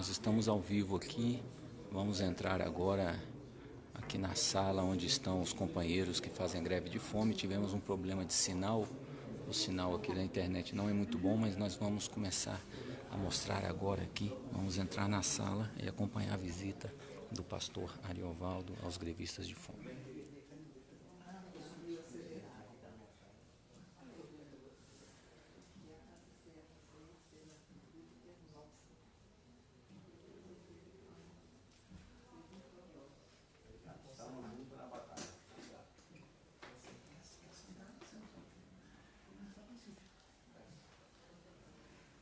Nós estamos ao vivo aqui, vamos entrar agora aqui na sala onde estão os companheiros que fazem greve de fome. Tivemos um problema de sinal, o sinal aqui da internet não é muito bom, mas nós vamos começar a mostrar agora aqui. Vamos entrar na sala e acompanhar a visita do pastor Ariovaldo aos grevistas de fome.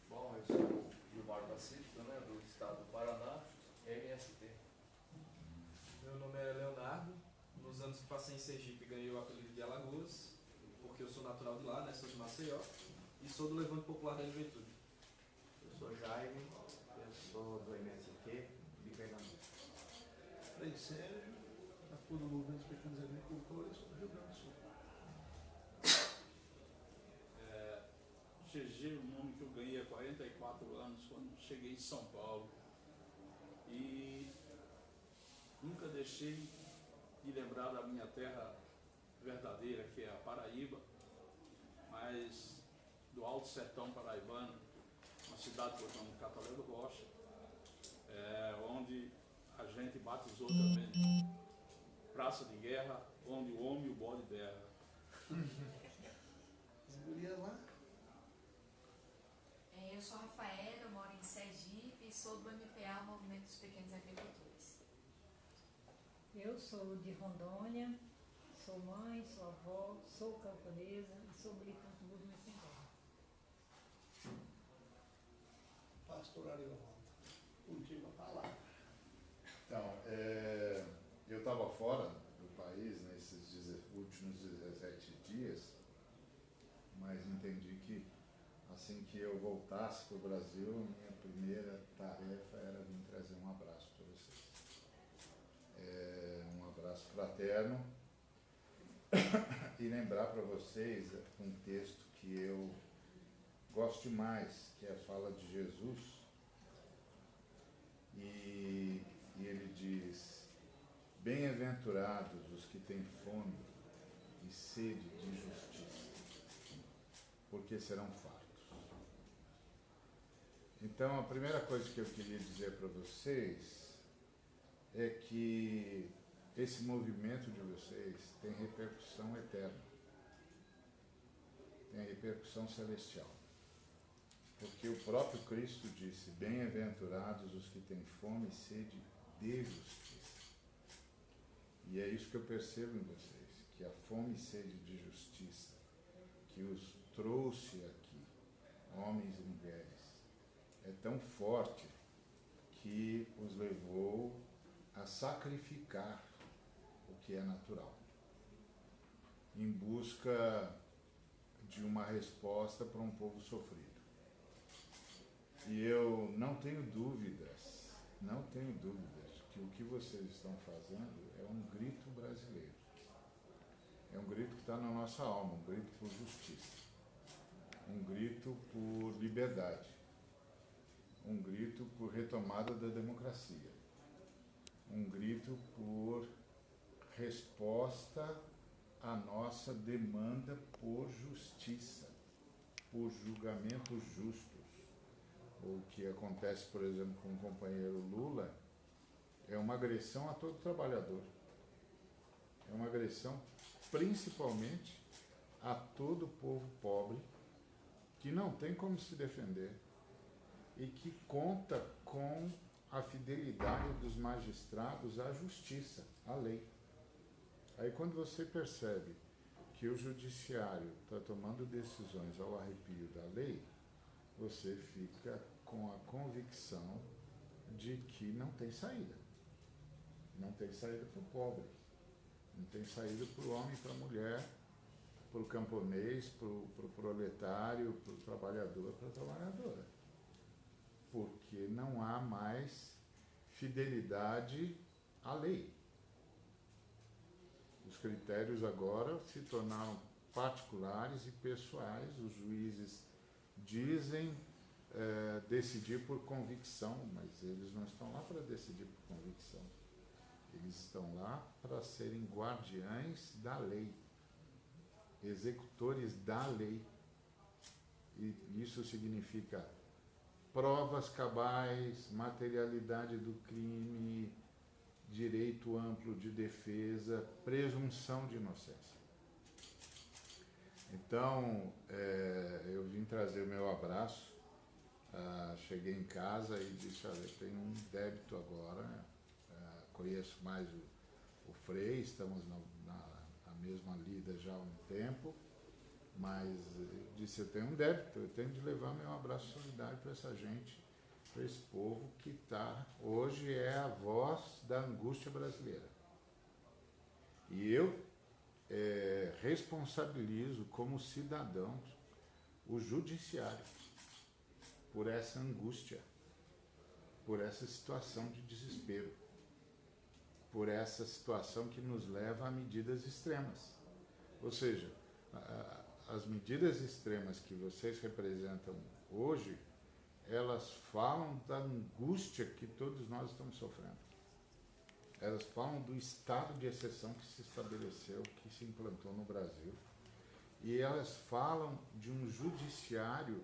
Bom, eu sou Gilmar Pacífico, do estado do Paraná, MST. Meu nome é Leonardo. Nos anos que passei em Sergipe ganhei o apelido de Alagoas, porque eu sou natural de lá, sou de Maceió, e sou do Levante Popular da Juventude. Eu sou Jaime, eu sou do MST de Pernambuco. Frei Sérgio, ator do Movimento dos Pequenos Agricultores do Rio Grande do Sul. GG, o nome que eu ganhei há 44 anos, quando cheguei em São Paulo. E nunca deixei de lembrar da minha terra verdadeira, que é a Paraíba, mas do Alto Sertão Paraibano, uma cidade que eu chamo Catalé do Rocha, onde a gente batizou também praça de guerra, onde o homem e o bode berra. As gurias lá. Eu sou a Rafaela, eu moro em Sergipe e sou do MPA, Movimento dos Pequenos Agricultores. Eu sou de Rondônia, sou mãe, sou avó, sou camponesa e sou militante do movimento sem terra. Pastor Ariovaldo, contigo a palavra. Então, eu estava fora do país nesses últimos 17 dias, mas entendi que assim que eu voltasse para o Brasil, minha primeira tarefa era vir trazer um abraço para vocês. Um abraço fraterno e lembrar para vocês um texto que eu gosto demais, que é a fala de Jesus, e ele diz: bem-aventurados os que têm fome e sede de justiça, porque serão fartos. Então, a primeira coisa que eu queria dizer para vocês é que esse movimento de vocês tem repercussão eterna, tem repercussão celestial. Porque o próprio Cristo disse: bem-aventurados os que têm fome e sede de justiça. E é isso que eu percebo em vocês, que a fome e sede de justiça que os trouxe aqui, homens e mulheres, é tão forte que os levou a sacrificar o que é natural, em busca de uma resposta para um povo sofrido. E eu não tenho dúvidas que o que vocês estão fazendo é um grito brasileiro. É um grito que está na nossa alma, um grito por justiça, um grito por liberdade, um grito por retomada da democracia, um grito por resposta à nossa demanda por justiça, por julgamentos justos. O que acontece, por exemplo, com o companheiro Lula é uma agressão a todo trabalhador, é uma agressão principalmente a todo o povo pobre que não tem como se defender e que conta com a fidelidade dos magistrados à justiça, à lei. Aí quando você percebe que o judiciário está tomando decisões ao arrepio da lei, você fica com a convicção de que não tem saída. Não tem saída para o pobre, não tem saída para o homem e para a mulher, para o camponês, para o proletário, para o trabalhador, para a trabalhadora. Porque não há mais fidelidade à lei. Os critérios agora se tornaram particulares e pessoais. Os juízes dizem decidir por convicção, mas eles não estão lá para decidir por convicção. Eles estão lá para serem guardiães da lei, executores da lei. E isso significa provas cabais, materialidade do crime, direito amplo de defesa, presunção de inocência. Então, eu vim trazer o meu abraço. Cheguei em casa e disse, olha, eu tenho um débito agora, conheço mais o Frei, estamos na mesma lida já há um tempo, mas eu disse, eu tenho um débito, eu tenho de levar meu abraço solidário para essa gente, para esse povo que hoje é a voz da angústia brasileira. E eu responsabilizo como cidadãos o judiciário por essa angústia, por essa situação de desespero, por essa situação que nos leva a medidas extremas. Ou seja, as medidas extremas que vocês representam hoje, elas falam da angústia que todos nós estamos sofrendo. Elas falam do estado de exceção que se estabeleceu, que se implantou no Brasil. E elas falam de um judiciário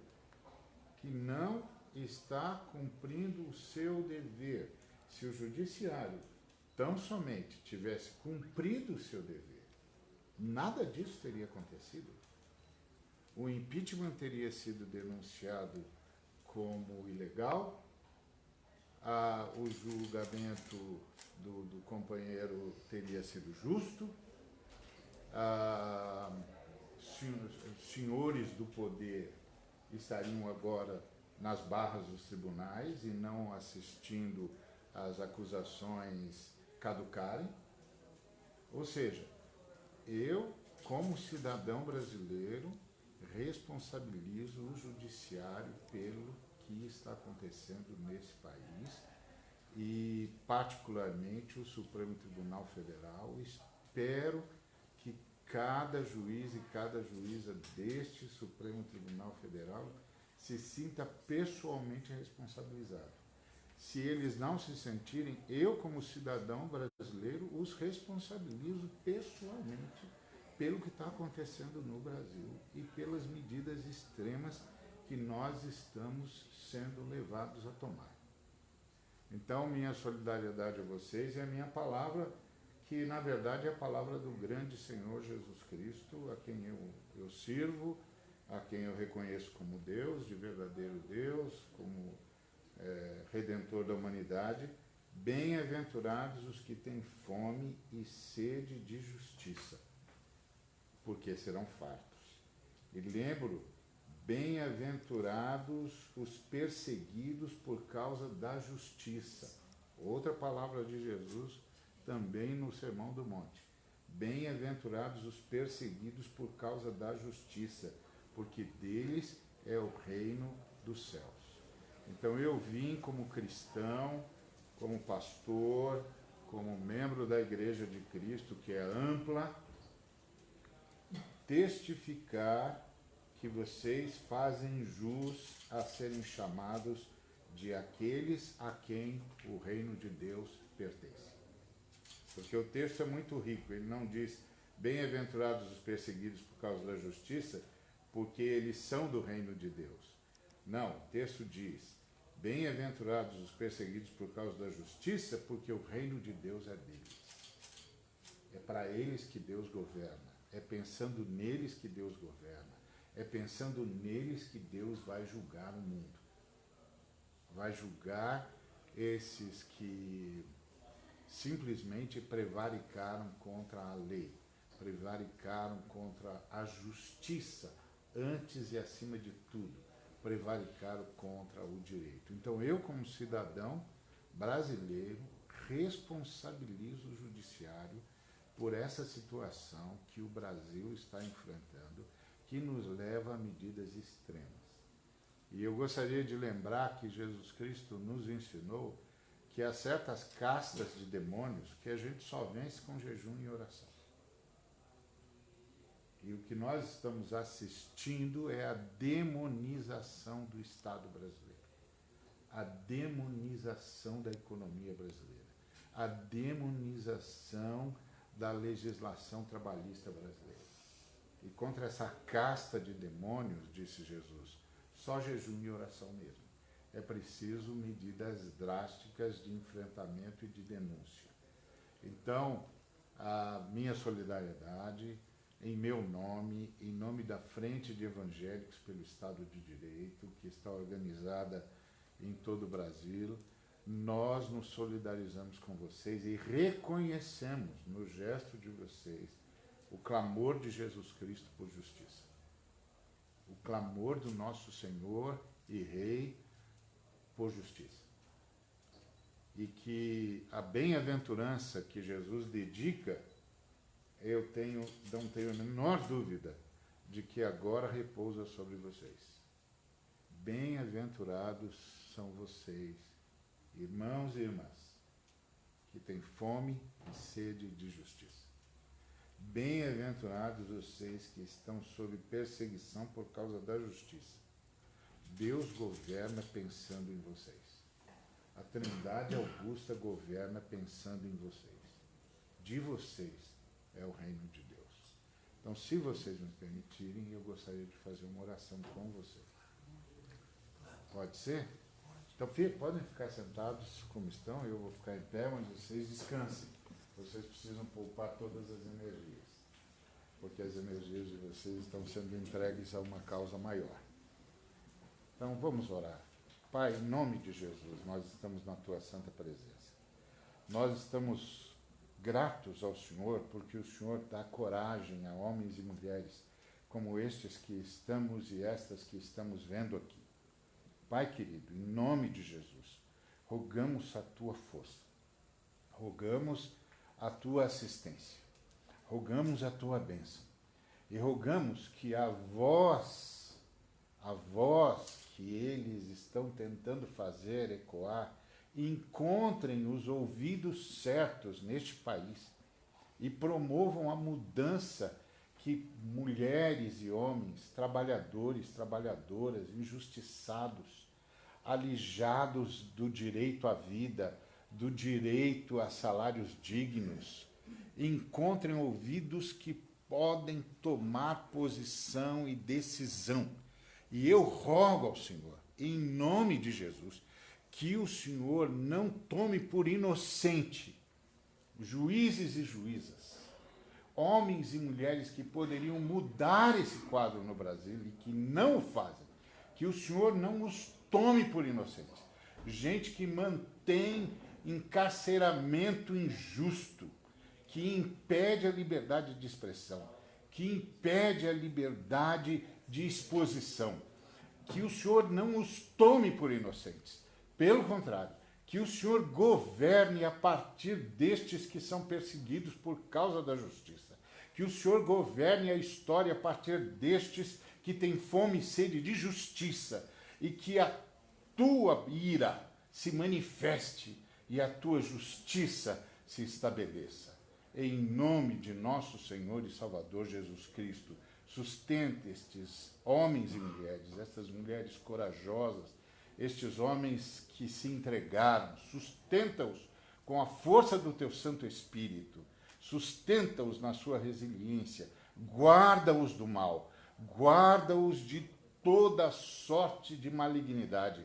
que não está cumprindo o seu dever. Se o judiciário tão somente tivesse cumprido o seu dever, nada disso teria acontecido. O impeachment teria sido denunciado como ilegal, o julgamento do companheiro teria sido justo, senhores do poder estariam agora nas barras dos tribunais e não assistindo às acusações caducarem. Ou seja, eu, como cidadão brasileiro, responsabilizo o judiciário pelo que está acontecendo nesse país e, particularmente, o Supremo Tribunal Federal. Espero que cada juiz e cada juíza deste Supremo Tribunal Federal se sinta pessoalmente responsabilizado. Se eles não se sentirem, eu, como cidadão brasileiro, os responsabilizo pessoalmente pelo que está acontecendo no Brasil e pelas medidas extremas que nós estamos sendo levados a tomar. Então, minha solidariedade a vocês e a minha palavra, que na verdade é a palavra do grande Senhor Jesus Cristo, a quem eu sirvo, a quem eu reconheço como Deus, de verdadeiro Deus, como Redentor da humanidade. Bem-aventurados os que têm fome e sede de justiça, porque serão fartos. E lembro, bem-aventurados os perseguidos por causa da justiça. Outra palavra de Jesus também no Sermão do Monte. Bem-aventurados os perseguidos por causa da justiça, porque deles é o reino dos céus. Então eu vim como cristão, como pastor, como membro da Igreja de Cristo, que é ampla, testificar que vocês fazem jus a serem chamados de aqueles a quem o reino de Deus pertence. Porque o texto é muito rico, ele não diz bem-aventurados os perseguidos por causa da justiça, porque eles são do reino de Deus. Não, o texto diz bem-aventurados os perseguidos por causa da justiça, porque o reino de Deus é deles. É para eles que Deus governa. É pensando neles que Deus governa. É pensando neles que Deus vai julgar o mundo. Vai julgar esses que simplesmente prevaricaram contra a lei, prevaricaram contra a justiça, antes e acima de tudo, prevaricaram contra o direito. Então eu, como cidadão brasileiro, responsabilizo o judiciário por essa situação que o Brasil está enfrentando, que nos leva a medidas extremas. E eu gostaria de lembrar que Jesus Cristo nos ensinou que há certas castas de demônios que a gente só vence com jejum e oração. E o que nós estamos assistindo é a demonização do Estado brasileiro, a demonização da economia brasileira, a demonização da legislação trabalhista brasileira. E contra essa casta de demônios, disse Jesus, só jejum e oração mesmo. É preciso medidas drásticas de enfrentamento e de denúncia. Então, a minha solidariedade, em meu nome, em nome da Frente de Evangélicos pelo Estado de Direito, que está organizada em todo o Brasil, nós nos solidarizamos com vocês e reconhecemos no gesto de vocês o clamor de Jesus Cristo por justiça. O clamor do nosso Senhor e Rei por justiça. E que a bem-aventurança que Jesus dedica, não tenho a menor dúvida de que agora repousa sobre vocês. Bem-aventurados são vocês, irmãos e irmãs, que têm fome e sede de justiça. Bem-aventurados vocês que estão sob perseguição por causa da justiça. Deus governa pensando em vocês. A Trindade Augusta governa pensando em vocês. De vocês é o reino de Deus. Então, se vocês me permitirem, eu gostaria de fazer uma oração com vocês. Pode ser? Então, podem ficar sentados como estão, eu vou ficar em pé, mas vocês descansem. Vocês precisam poupar todas as energias, porque as energias de vocês estão sendo entregues a uma causa maior. Então, vamos orar. Pai, em nome de Jesus, nós estamos na Tua santa presença. Nós estamos gratos ao Senhor, porque o Senhor dá coragem a homens e mulheres como estes que estamos e estas que estamos vendo aqui. Pai querido, em nome de Jesus, rogamos a Tua força, rogamos a Tua assistência, rogamos a Tua bênção e rogamos que a voz que eles estão tentando fazer ecoar, encontrem os ouvidos certos neste país e promovam a mudança que mulheres e homens, trabalhadores, trabalhadoras, injustiçados, alijados do direito à vida, do direito a salários dignos, encontrem ouvidos que podem tomar posição e decisão. E eu rogo ao Senhor, em nome de Jesus, que o Senhor não tome por inocente juízes e juízas, homens e mulheres que poderiam mudar esse quadro no Brasil e que não o fazem. Que o Senhor não os tome por inocentes. Gente que mantém encarceramento injusto, que impede a liberdade de expressão, que impede a liberdade de exposição. Que o Senhor não os tome por inocentes. Pelo contrário, que o Senhor governe a partir destes que são perseguidos por causa da justiça. Que o Senhor governe a história a partir destes que têm fome e sede de justiça. E que a tua ira se manifeste e a tua justiça se estabeleça. Em nome de nosso Senhor e Salvador Jesus Cristo, sustente estes homens e mulheres, estas mulheres corajosas, estes homens que se entregaram, sustenta-os com a força do teu Santo Espírito, sustenta-os na sua resiliência, guarda-os do mal, guarda-os de toda sorte de malignidade,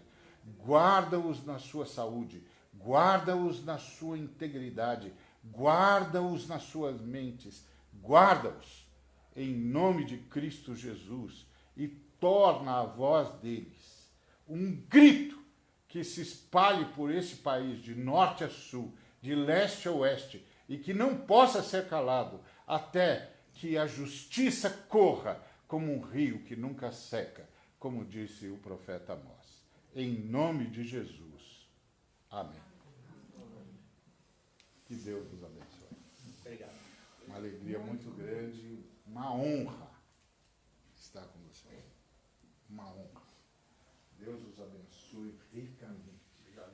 guarda-os na sua saúde, guarda-os na sua integridade, guarda-os nas suas mentes, guarda-os em nome de Cristo Jesus e torna a voz deles um grito que se espalhe por esse país de norte a sul, de leste a oeste, e que não possa ser calado até que a justiça corra como um rio que nunca seca, como disse o profeta Amós. Em nome de Jesus. Amém. Que Deus nos abençoe. Obrigado. Uma alegria muito grande, uma honra estar com vocês. Uma honra. Deus os abençoe ricamente. Obrigado,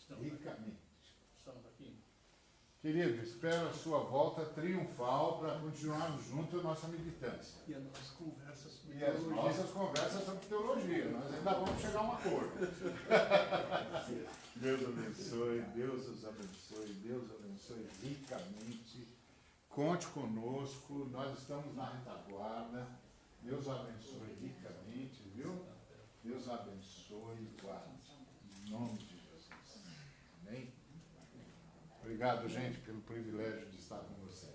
irmão. Ricamente. Estamos aqui. Querido, espero a sua volta triunfal para continuarmos juntos a nossa militância. E as nossas conversas sobre E as teologia. nossas conversas sobre teologia. Nós ainda vamos chegar a um acordo. Deus abençoe, Deus os abençoe, Deus abençoe ricamente. Conte conosco, nós estamos na retaguarda. Deus abençoe ricamente, viu? Deus abençoe e guarde. Em nome de Jesus. Amém? Obrigado, gente, pelo privilégio de estar com vocês.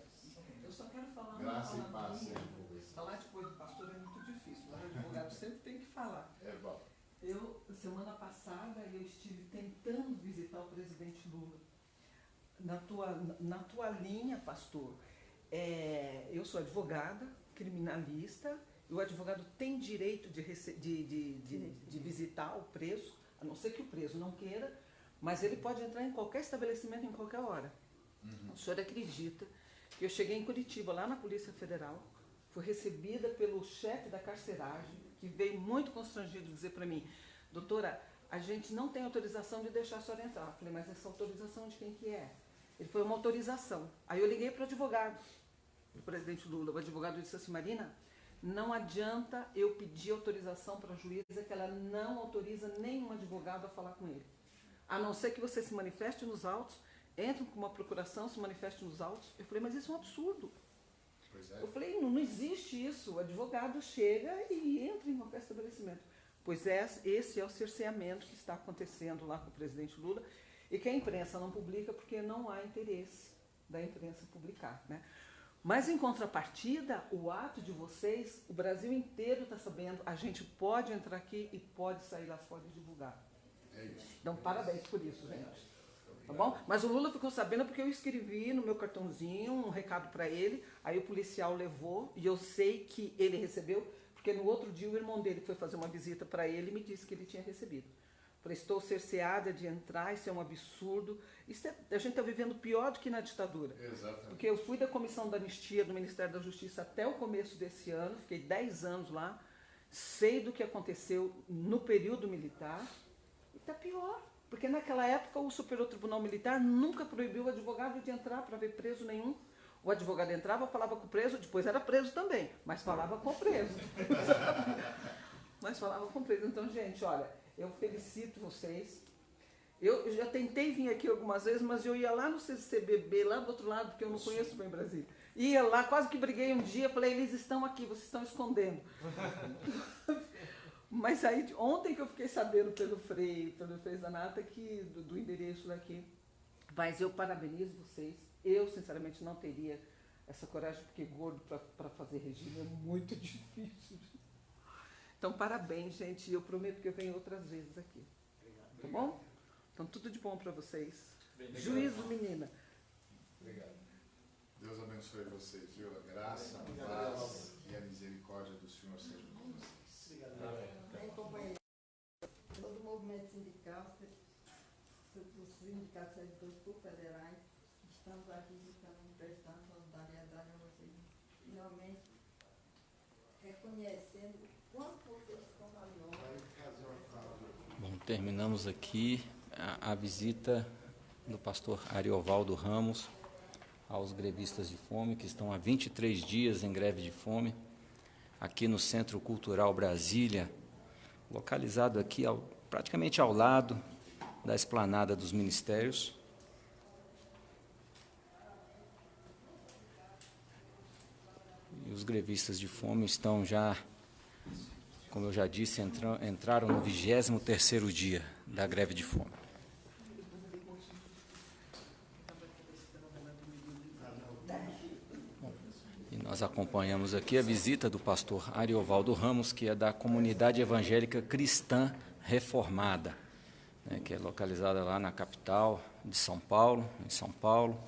Eu só quero falar Graça e uma paz palavrinha. seja com vocês. Falar depois do pastor é muito difícil, mas o advogado sempre tem que falar. É bom. Semana passada, eu estive tentando visitar o presidente Lula. Na tua linha, pastor, eu sou advogada, criminalista, e o advogado tem direito de visitar o preso, a não ser que o preso não queira, mas ele pode entrar em qualquer estabelecimento em qualquer hora. O senhor acredita que eu cheguei em Curitiba, lá na Polícia Federal, fui recebida pelo chefe da carceragem, que veio muito constrangido dizer para mim: doutora, a gente não tem autorização de deixar a senhora entrar. Eu falei: mas essa autorização de quem que é? Ele foi uma autorização. Aí eu liguei para o advogado do presidente Lula. O advogado disse assim: Marina, não adianta eu pedir autorização para a juíza, que ela não autoriza nenhum advogado a falar com ele. A não ser que você se manifeste nos autos, entre com uma procuração, se manifeste nos autos. Eu falei: mas isso é um absurdo. Pois é. Eu falei: não existe isso. O advogado chega e entra em qualquer estabelecimento. Pois esse é o cerceamento que está acontecendo lá com o presidente Lula e que a imprensa não publica porque não há interesse da imprensa publicar, né? Mas, em contrapartida, o ato de vocês, o Brasil inteiro está sabendo, a gente pode entrar aqui e pode sair lá fora e divulgar. É isso. Então, parabéns por isso, gente. Tá bom? Mas o Lula ficou sabendo porque eu escrevi no meu cartãozinho um recado para ele, aí o policial levou, e eu sei que ele recebeu, porque no outro dia o irmão dele foi fazer uma visita para ele e me disse que ele tinha recebido. Falei: estou cerceada de entrar, isso é um absurdo. A gente está vivendo pior do que na ditadura. Exatamente. Porque eu fui da Comissão da Anistia do Ministério da Justiça até o começo desse ano, fiquei 10 anos lá, sei do que aconteceu no período militar, e está pior. Porque naquela época o Superior Tribunal Militar nunca proibiu o advogado de entrar para ver preso nenhum. O advogado entrava, falava com o preso, depois era preso também, mas falava com o preso. Mas falava com o preso. Então, gente, olha, eu felicito vocês. Eu já tentei vir aqui algumas vezes, mas eu ia lá no CCBB, lá do outro lado, porque eu não conheço bem Brasília. Ia lá, quase que briguei um dia, falei: eles estão aqui, vocês estão escondendo. Mas aí, ontem que eu fiquei sabendo pelo Frei da Nata, que, do endereço daqui. Mas eu parabenizo vocês. Eu, sinceramente, não teria essa coragem, porque gordo para fazer regime é muito difícil. Então, parabéns, gente. Eu prometo que eu venho outras vezes aqui. Tá bom? Então, tudo de bom para vocês. Juízo, menina. Obrigado. Deus abençoe vocês, viu? A graça, a paz e a misericórdia do Senhor sejam com vocês. Bem, companheiro, todo o movimento sindical, os sindicatos servidores federais, estamos aqui prestando solidariedade a vocês. Finalmente, reconhecendo o quanto vocês estão valiosos. Bom, terminamos aqui a visita do pastor Ariovaldo Ramos aos grevistas de fome, que estão há 23 dias em greve de fome, aqui no Centro Cultural Brasília, localizado aqui praticamente ao lado da esplanada dos ministérios. E os grevistas de fome estão já, como eu já disse, entraram no 23º dia da greve de fome. E nós acompanhamos aqui a visita do pastor Ariovaldo Ramos, que é da Comunidade Evangélica Cristã Reformada, né, que é localizada lá na capital de São Paulo, em São Paulo.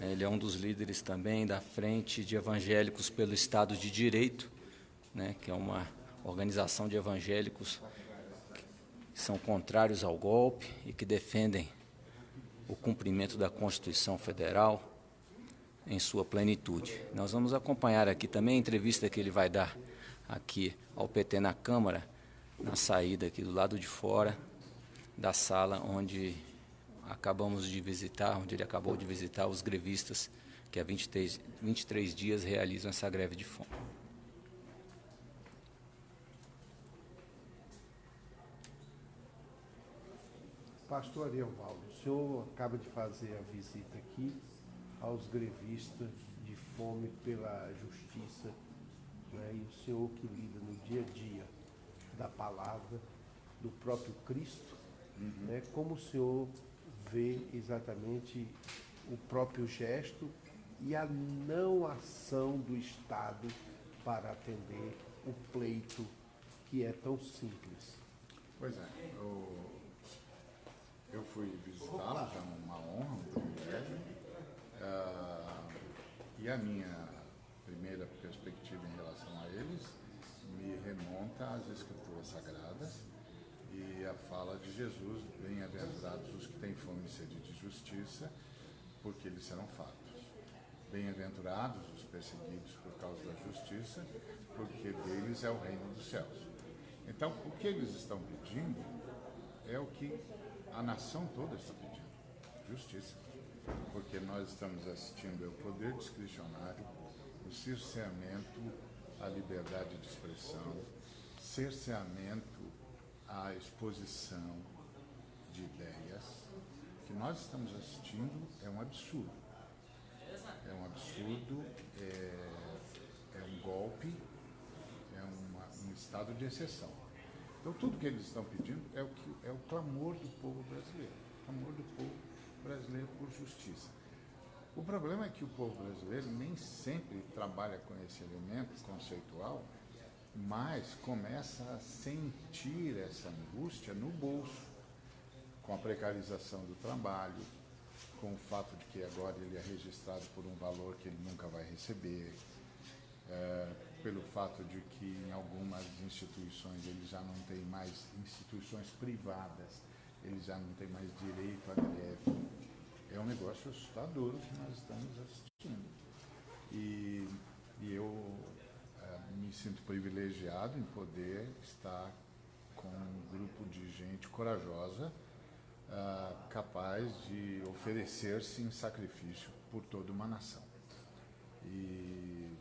Ele é um dos líderes também da Frente de Evangélicos pelo Estado de Direito, né, que é uma organização de evangélicos que são contrários ao golpe e que defendem o cumprimento da Constituição Federal em sua plenitude. Nós vamos acompanhar aqui também a entrevista que ele vai dar aqui ao PT na Câmara, na saída aqui do lado de fora da sala onde acabamos de visitar, onde ele acabou de visitar os grevistas que há 23 dias realizam essa greve de fome. Pastor Ariovaldo, o senhor acaba de fazer a visita aqui aos grevistas de fome pela justiça, né? E o senhor que lida no dia a dia da palavra do próprio Cristo, né? Como o senhor vê exatamente o próprio gesto e a não ação do Estado para atender o pleito que é tão simples? Pois é, eu fui visitá-lo, já é uma honra, um privilégio, e a minha primeira perspectiva em relação a eles me remonta às Escrituras Sagradas e à fala de Jesus: bem-aventurados os que têm fome e sede de justiça, porque eles serão fartos. Bem-aventurados os perseguidos por causa da justiça, porque deles é o reino dos céus. Então, o que eles estão pedindo é o que a nação toda está pedindo: justiça. Porque nós estamos assistindo ao poder discricionário, o cerceamento à liberdade de expressão, cerceamento à exposição de ideias. O que nós estamos assistindo é um absurdo. É um absurdo, é um golpe, é um estado de exceção. Então, tudo que eles estão pedindo é o clamor do povo brasileiro, o clamor do povo brasileiro por justiça. O problema é que o povo brasileiro nem sempre trabalha com esse elemento conceitual, mas começa a sentir essa angústia no bolso, com a precarização do trabalho, com o fato de que agora ele é registrado por um valor que ele nunca vai receber, pelo fato de que em algumas instituições ele já não tem mais, instituições privadas, ele já não tem mais direito à greve. É um negócio assustador que nós estamos assistindo. E eu me sinto privilegiado em poder estar com um grupo de gente corajosa, capaz de oferecer-se em sacrifício por toda uma nação. E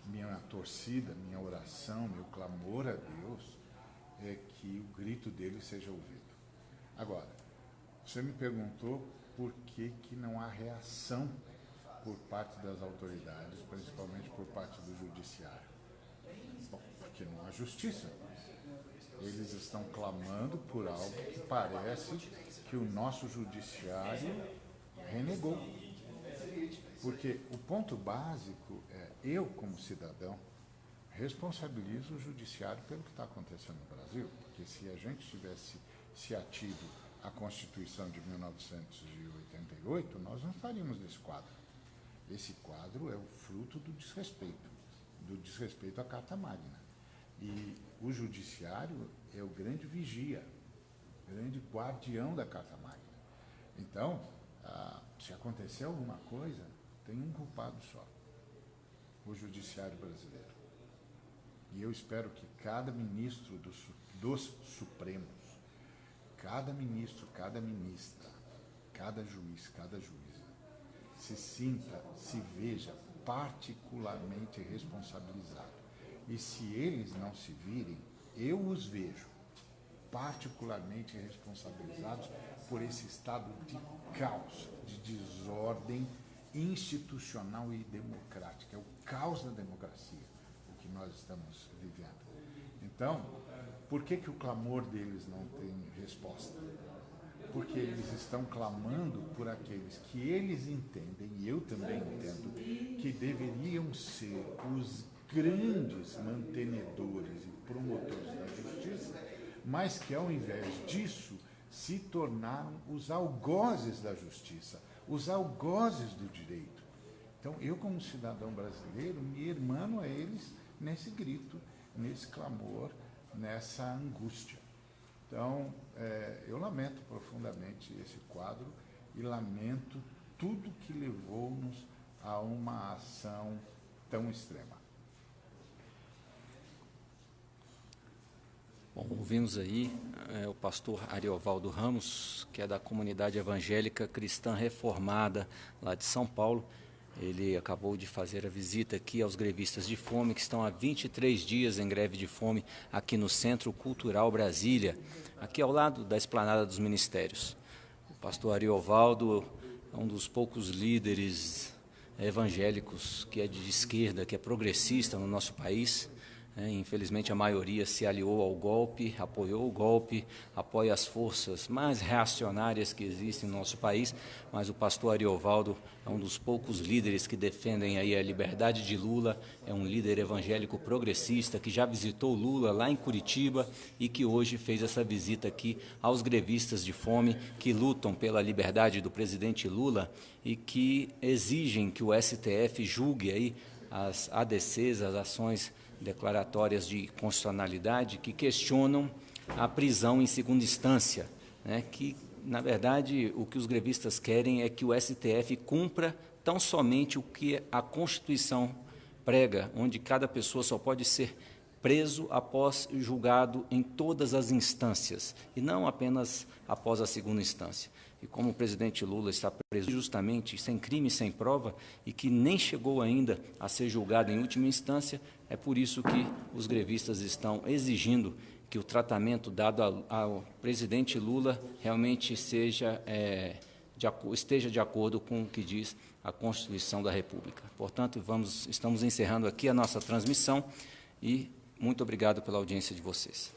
minha torcida, minha oração, meu clamor a Deus é que o grito dele seja ouvido. Agora, você me perguntou por que não há reação por parte das autoridades, principalmente por parte do judiciário. Bom, porque não há justiça. Eles estão clamando por algo que parece que o nosso judiciário renegou. Porque o ponto básico é: eu, como cidadão, responsabilizo o judiciário pelo que está acontecendo no Brasil. Porque se a gente tivesse se atido à Constituição de 1988, nós não estaríamos nesse quadro. Esse quadro é o fruto do desrespeito à Carta Magna. E o judiciário é o grande vigia, o grande guardião da Carta Magna. Então, se acontecer alguma coisa, tem um culpado só: o judiciário brasileiro. E eu espero que cada ministro dos Supremos, cada ministro, cada ministra, cada juiz, cada juíza, se veja particularmente responsabilizado. E se eles não se virem, eu os vejo particularmente responsabilizados por esse estado de caos, de desordem institucional e democrática. É o caos da democracia o que nós estamos vivendo. Então, por que o clamor deles não tem resposta? Porque eles estão clamando por aqueles que eles entendem, e eu também entendo, que deveriam ser os grandes mantenedores e promotores da justiça, mas que, ao invés disso, se tornaram os algozes da justiça, os algozes do direito. Então, eu, como cidadão brasileiro, me irmano a eles nesse grito, nesse clamor, nessa angústia. Então, eu lamento profundamente esse quadro e lamento tudo que levou-nos a uma ação tão extrema. Bom, ouvimos aí é o pastor Ariovaldo Ramos, que é da comunidade evangélica cristã reformada lá de São Paulo. Ele acabou de fazer a visita aqui aos grevistas de fome, que estão há 23 dias em greve de fome aqui no Centro Cultural Brasília, aqui ao lado da Esplanada dos Ministérios. O pastor Ariovaldo é um dos poucos líderes evangélicos que é de esquerda, que é progressista no nosso país. Infelizmente, a maioria se aliou ao golpe, apoiou o golpe, apoia as forças mais reacionárias que existem no nosso país, mas o pastor Ariovaldo é um dos poucos líderes que defendem aí a liberdade de Lula, é um líder evangélico progressista que já visitou Lula lá em Curitiba e que hoje fez essa visita aqui aos grevistas de fome que lutam pela liberdade do presidente Lula e que exigem que o STF julgue aí as ADCs, as ações declaratórias de constitucionalidade que questionam a prisão em segunda instância, né, que, na verdade, o que os grevistas querem é que o STF cumpra tão somente o que a Constituição prega, onde cada pessoa só pode ser preso após julgado em todas as instâncias, e não apenas após a segunda instância. E como o presidente Lula está preso justamente, sem crime, sem prova, e que nem chegou ainda a ser julgado em última instância, é por isso que os grevistas estão exigindo que o tratamento dado ao presidente Lula realmente esteja de acordo com o que diz a Constituição da República. Portanto, estamos encerrando aqui a nossa transmissão e muito obrigado pela audiência de vocês.